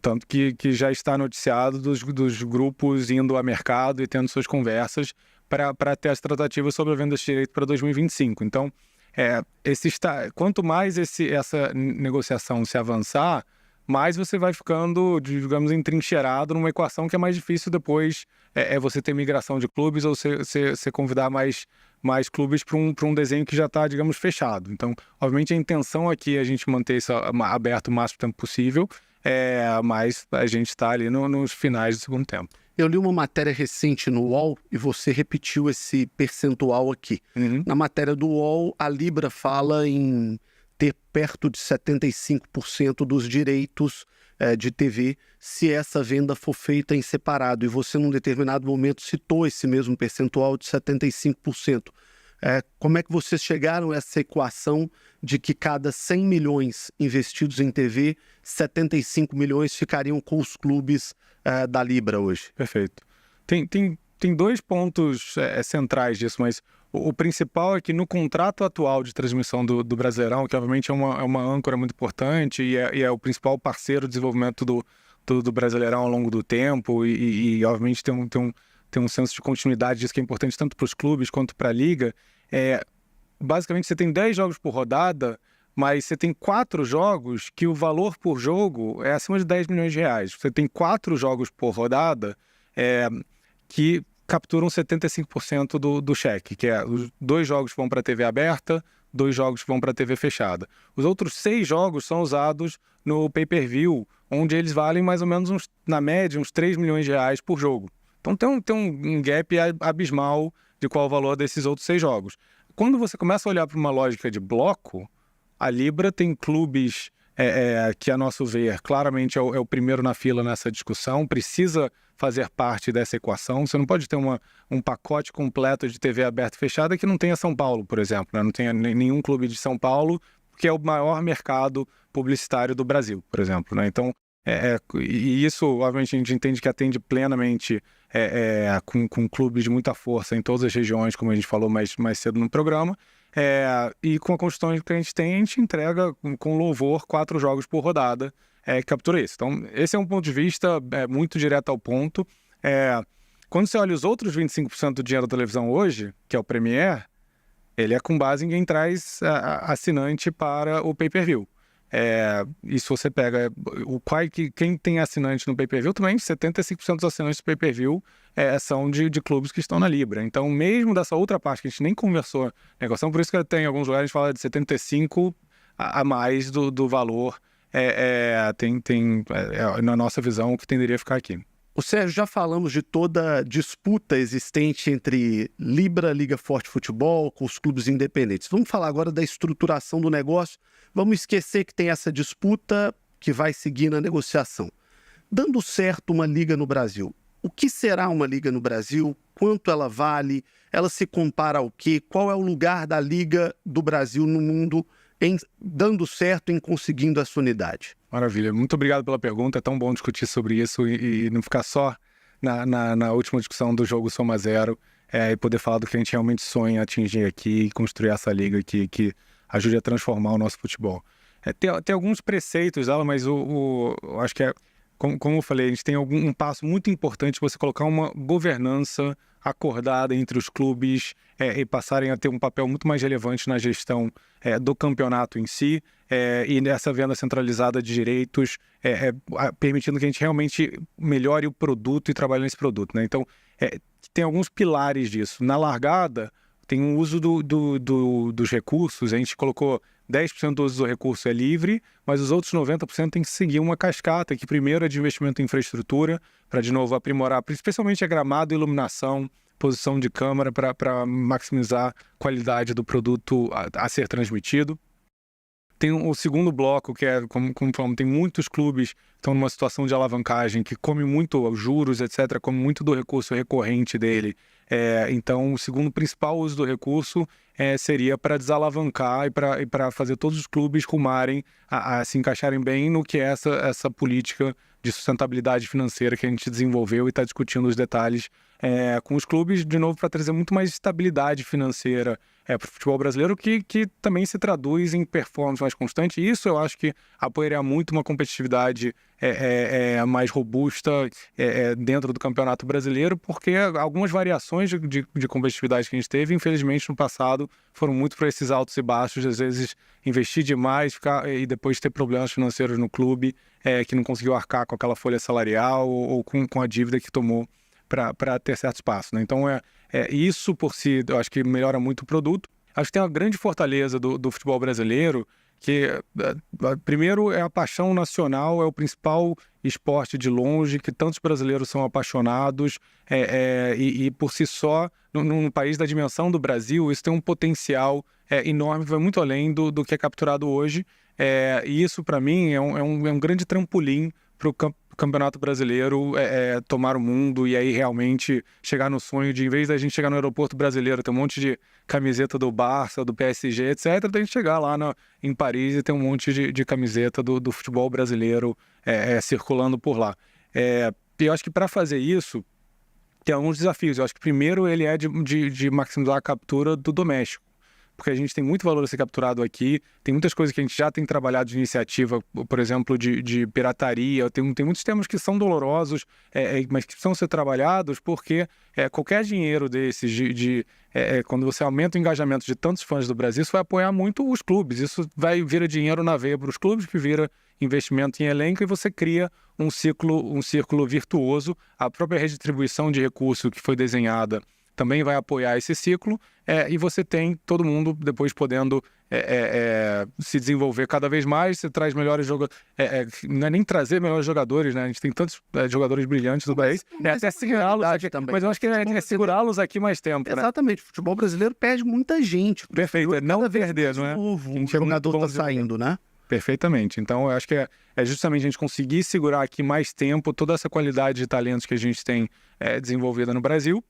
Tanto que já está noticiado dos grupos indo ao mercado e tendo suas conversas para ter as tratativas sobre a venda desse direito para 2025. Então, quanto mais essa negociação se avançar, mais você vai ficando, digamos, entrincheirado numa equação que é mais difícil depois você ter migração de clubes ou você convidar mais clubes para um desenho que já está, digamos, fechado. Então, obviamente, a intenção aqui é a gente manter isso aberto o máximo tempo possível, mas a gente está ali nos finais do segundo tempo. Eu li uma matéria recente no UOL e você repetiu esse percentual aqui. Uhum. Na matéria do UOL, a Libra fala em ter perto de 75% dos direitos de TV se essa venda for feita em separado. E você, num determinado momento, citou esse mesmo percentual de 75%. Como é que vocês chegaram a essa equação de que cada 100 milhões investidos em TV, 75 milhões ficariam com os clubes da Libra hoje? Perfeito. Tem dois pontos centrais disso, mas o principal é que no contrato atual de transmissão do Brasileirão, que obviamente é uma âncora muito importante e é o principal parceiro de desenvolvimento do Brasileirão ao longo do tempo e obviamente tem um senso de continuidade disso que é importante tanto para os clubes quanto para a Liga. Basicamente você tem 10 jogos por rodada, mas você tem 4 jogos que o valor por jogo é acima de 10 milhões de reais. Você tem 4 jogos por rodada que capturam 75% do cheque, que os 2 jogos vão para a TV aberta, 2 jogos vão para a TV fechada. Os outros 6 jogos são usados no pay-per-view, onde eles valem mais ou menos, na média, uns 3 milhões de reais por jogo. Então tem um gap abismal de qual é o valor desses outros 6 jogos. Quando você começa a olhar para uma lógica de bloco, a Libra tem clubes que, a nosso ver, claramente é o primeiro na fila nessa discussão, precisa fazer parte dessa equação. Você não pode ter um pacote completo de TV aberta e fechada que não tenha São Paulo, por exemplo, né? Não tenha nenhum clube de São Paulo, que é o maior mercado publicitário do Brasil, por exemplo, né? Então, e isso, obviamente, a gente entende que atende plenamente com clubes de muita força em todas as regiões, como a gente falou mais cedo no programa, e com a construção que a gente entrega com louvor 4 jogos por rodada, que captura isso. Então, esse é um ponto de vista muito direto ao ponto. Quando você olha os outros 25% do dinheiro da televisão hoje, que é o Premier, ele é com base em quem traz assinante para o pay-per-view. E se você pega quem tem assinante no pay-per-view, também 75% dos assinantes do pay-per-view são de clubes que estão na Libra. Então, mesmo dessa outra parte que a gente nem conversou na negociação, por isso que tem alguns lugares que fala de 75% a mais do valor, na nossa visão, o que tenderia a ficar aqui. O Sérgio, já falamos de toda a disputa existente entre Libra, Liga Forte Futebol, com os clubes independentes. Vamos falar agora da estruturação do negócio. Vamos esquecer que tem essa disputa que vai seguir na negociação. Dando certo uma liga no Brasil, o que será uma liga no Brasil? Quanto ela vale? Ela se compara ao quê? Qual é o lugar da Liga do Brasil no mundo dando certo, em conseguindo essa unidade? Maravilha. Muito obrigado pela pergunta. É tão bom discutir sobre isso e não ficar só na última discussão do jogo Soma Zero e poder falar do que a gente realmente sonha atingir aqui e construir essa liga que ajude a transformar o nosso futebol. Tem alguns preceitos dela, mas eu acho que como eu falei, a gente tem um passo muito importante você colocar uma governança acordada entre os clubes e passarem a ter um papel muito mais relevante na gestão do campeonato em si e nessa venda centralizada de direitos, permitindo que a gente realmente melhore o produto e trabalhe nesse produto, né? Então, tem alguns pilares disso. Na largada, tem um uso dos recursos, a gente colocou 10% do uso do recurso é livre, mas os outros 90% tem que seguir uma cascata, que primeiro é de investimento em infraestrutura, para de novo aprimorar, especialmente a gramado, iluminação, posição de câmera, para maximizar a qualidade do produto a ser transmitido. Tem o segundo bloco, que é, como falamos, tem muitos clubes que estão numa situação de alavancagem, que come muito juros, etc., come muito do recurso recorrente dele. Então, o segundo principal uso do recurso seria para desalavancar e para fazer todos os clubes rumarem a se encaixarem bem no que é essa política de sustentabilidade financeira que a gente desenvolveu e está discutindo os detalhes com os clubes, de novo, para trazer muito mais estabilidade financeira para o futebol brasileiro, que também se traduz em performance mais constante. E isso eu acho que apoiaria muito uma competitividade mais robusta dentro do Campeonato Brasileiro, porque algumas variações de competitividade que a gente teve, infelizmente, no passado, foram muito para esses altos e baixos, às vezes investir demais e depois ter problemas financeiros no clube, que não conseguiu arcar com aquela folha salarial ou com a dívida que tomou para ter certo espaço, né? Então, isso por si, eu acho que melhora muito o produto. Acho que tem uma grande fortaleza do futebol brasileiro, que, primeiro, é a paixão nacional, é o principal esporte de longe, que tantos brasileiros são apaixonados, e por si só, num país da dimensão do Brasil, isso tem um potencial enorme, vai muito além do que é capturado hoje, e isso, para mim, é um grande trampolim para o Campeonato Brasileiro tomar o mundo e aí realmente chegar no sonho de, em vez da gente chegar no aeroporto brasileiro, ter um monte de camiseta do Barça, do PSG, etc., da gente chegar lá em Paris e ter um monte de camiseta do futebol brasileiro circulando por lá. E eu acho que para fazer isso, tem alguns desafios. Eu acho que primeiro ele é de maximizar a captura do doméstico, porque a gente tem muito valor a ser capturado aqui, tem muitas coisas que a gente já tem trabalhado de iniciativa, por exemplo, de pirataria, tem muitos temas que são dolorosos, mas que precisam ser trabalhados, porque qualquer dinheiro desses, quando você aumenta o engajamento de tantos fãs do Brasil, isso vai apoiar muito os clubes, isso vira dinheiro na veia para os clubes, que vira investimento em elenco, e você cria um círculo virtuoso. A própria redistribuição de recurso que foi desenhada também vai apoiar esse ciclo, e você tem todo mundo depois podendo se desenvolver cada vez mais. Você traz melhores jogadores, não é nem trazer melhores jogadores, né? A gente tem tantos jogadores brilhantes do país, até segurá-los aqui, mas eu acho que é segurá-los aqui mais tempo. Exatamente, o futebol brasileiro perde muita gente. Perfeito, não perder, não é? Um jogador está saindo, né? Perfeitamente. Então, eu acho que é justamente a gente conseguir segurar aqui mais tempo toda essa qualidade de talentos que a gente tem desenvolvida no Brasil.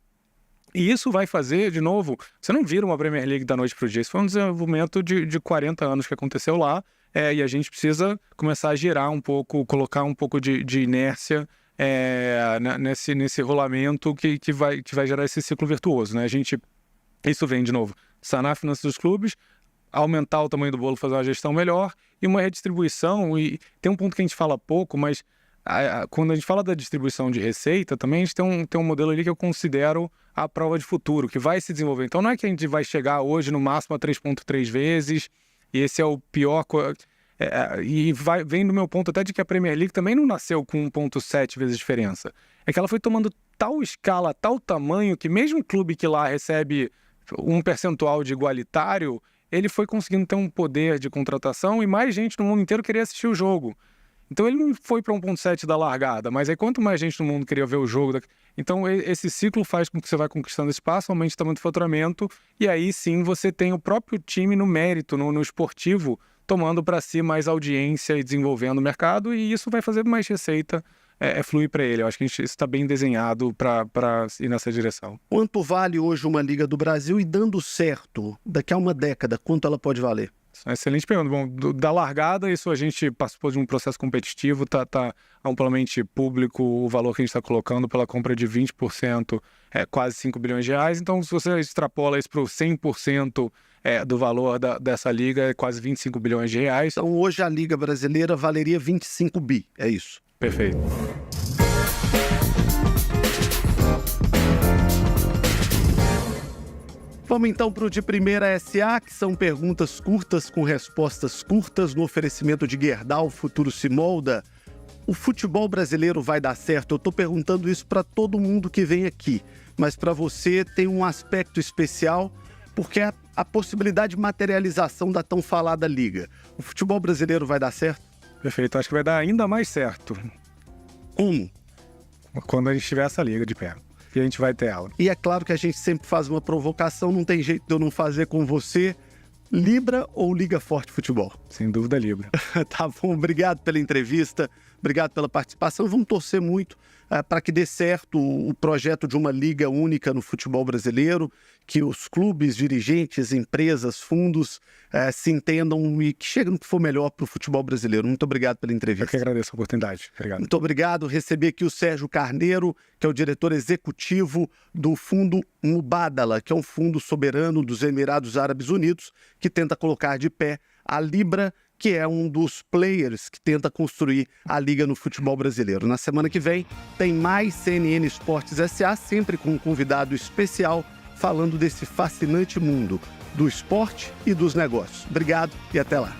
E isso vai fazer, de novo, você não vira uma Premier League da noite para o dia. Isso foi um desenvolvimento de 40 anos que aconteceu lá, e a gente precisa começar a girar um pouco, colocar um pouco de inércia nesse rolamento que vai gerar esse ciclo virtuoso, né? Isso vem, de novo, sanar a finança dos clubes, aumentar o tamanho do bolo, fazer uma gestão melhor e uma redistribuição. E tem um ponto que a gente fala pouco, mas quando a gente fala da distribuição de receita, também a gente tem um modelo ali que eu considero a prova de futuro, que vai se desenvolver. Então não é que a gente vai chegar hoje no máximo a 3,3 vezes, e esse é o pior... vem do meu ponto até de que a Premier League também não nasceu com 1,7 vezes diferença. É que ela foi tomando tal escala, tal tamanho, que mesmo um clube que lá recebe um percentual de igualitário, ele foi conseguindo ter um poder de contratação e mais gente no mundo inteiro queria assistir o jogo. Então ele não foi para 1,7 da largada, mas aí quanto mais gente no mundo queria ver o jogo... Então esse ciclo faz com que você vai conquistando espaço, aumente o tamanho do faturamento, e aí sim você tem o próprio time no mérito, no esportivo, tomando para si mais audiência e desenvolvendo o mercado, e isso vai fazer mais receita fluir para ele. Eu acho que isso está bem desenhado para ir nessa direção. Quanto vale hoje uma Liga do Brasil, e dando certo, daqui a uma década, quanto ela pode valer? Excelente pergunta. Bom, da largada, isso a gente participou de um processo competitivo, tá amplamente público o valor que a gente está colocando pela compra de 20%, quase 5 bilhões de reais. Então, se você extrapola isso para o 100% do valor dessa liga, é quase 25 bilhões de reais. Então, hoje a Liga Brasileira valeria 25 bi, é isso? Perfeito. Vamos então para o De Primeira SA, que são perguntas curtas com respostas curtas no oferecimento de Gerdau, Futuro se molda. O futebol brasileiro vai dar certo? Eu estou perguntando isso para todo mundo que vem aqui, mas para você tem um aspecto especial, porque é a possibilidade de materialização da tão falada liga. O futebol brasileiro vai dar certo? Perfeito, acho que vai dar ainda mais certo. Como? Quando a gente tiver essa liga de pé. E a gente vai ter ela. E é claro que a gente sempre faz uma provocação, não tem jeito de eu não fazer com você. Libra ou Liga Forte Futebol? Sem dúvida, Libra. Tá bom, obrigado pela entrevista, obrigado pela participação. Vamos torcer muito para que dê certo o projeto de uma liga única no futebol brasileiro, que os clubes, dirigentes, empresas, fundos se entendam e que chegue no que for melhor para o futebol brasileiro. Muito obrigado pela entrevista. Eu que agradeço a oportunidade. Obrigado. Muito obrigado. Recebi aqui o Sérgio Carneiro, que é o diretor executivo do fundo Mubadala, que é um fundo soberano dos Emirados Árabes Unidos, que tenta colocar de pé a Libra, que é um dos players que tenta construir a liga no futebol brasileiro. Na semana que vem tem mais CNN Esportes SA, sempre com um convidado especial falando desse fascinante mundo do esporte e dos negócios. Obrigado e até lá.